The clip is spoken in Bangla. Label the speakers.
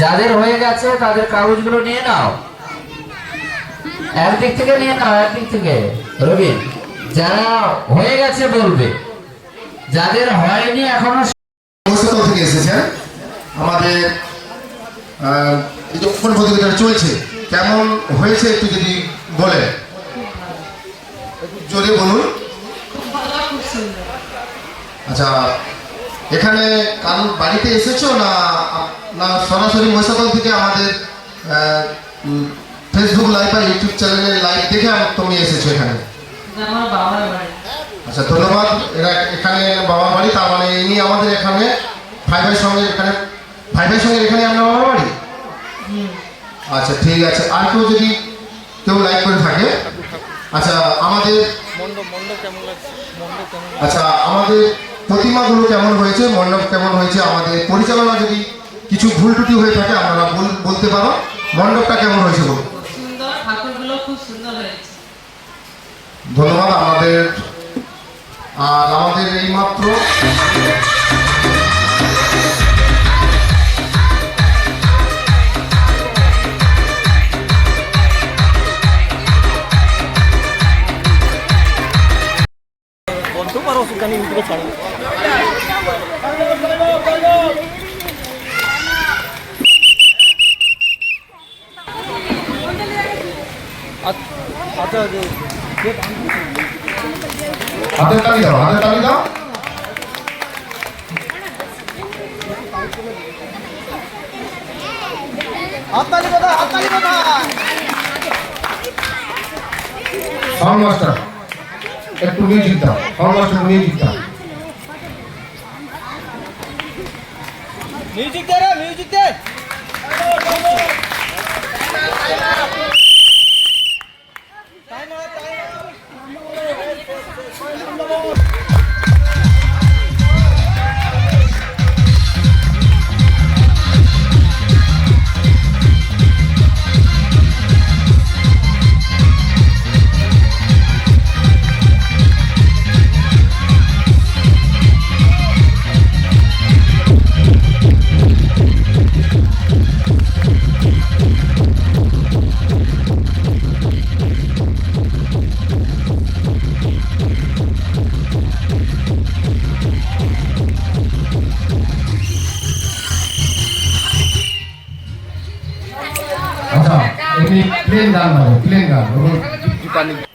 Speaker 1: যাদের হয়ে গেছে তাদের কাগজগুলো নিয়ে নাও, একদিক থেকে নিয়ে নাও, একদিক থেকে। রবি, যারা হয়ে গেছে বলবে, যাদের হয়নি এখনো
Speaker 2: থেকে এসেছেন। আমাদের এই যে অঙ্কন প্রতিযোগিতা চলছে, কেমন হয়েছে একটু যদি বলে, জোরে বলুন। আচ্ছা, এখানে কারোর বাড়িতে এসেছো না না সরাসরি মহিষাদল থেকে আমাদের ফেসবুক লাইভ বা ইউটিউব চ্যানেলে লাইভ দেখে তুমি এসেছো এখানে? আচ্ছা, ধন্যবাদ। এখানে বাবার বাড়ি, তার মানে ইনি আমাদের এখানে ভাই ভাইয়ের সঙ্গে এখানে আপনার বাবার বাড়ি। আচ্ছা, ঠিক আছে। আর কেউ যদি কেউ লাইক করে থাকে, আচ্ছা আমাদের আচ্ছা আমাদের প্রতিমাগুলো কেমন হয়েছে, মণ্ডপ কেমন হয়েছে, আমাদের পরিচালনা যদি কিছু ভুল ত্রুটি হয়ে থাকে আপনারা বলতে পারো। মণ্ডপটা কেমন হয়েছে বলুন। ধন্যবাদ। আমাদের এই মাত্র হাতের তালি দাও, হাতের তালি দাও। সাউন্ড মাস্টার একটু মিউজিক দাও, সাউন্ড মাস্টার মিউজিক দাও।
Speaker 3: মিউজিক দে রে, মিউজিক দে।
Speaker 2: আচ্ছা, প্লেন গান, প্লেন গান।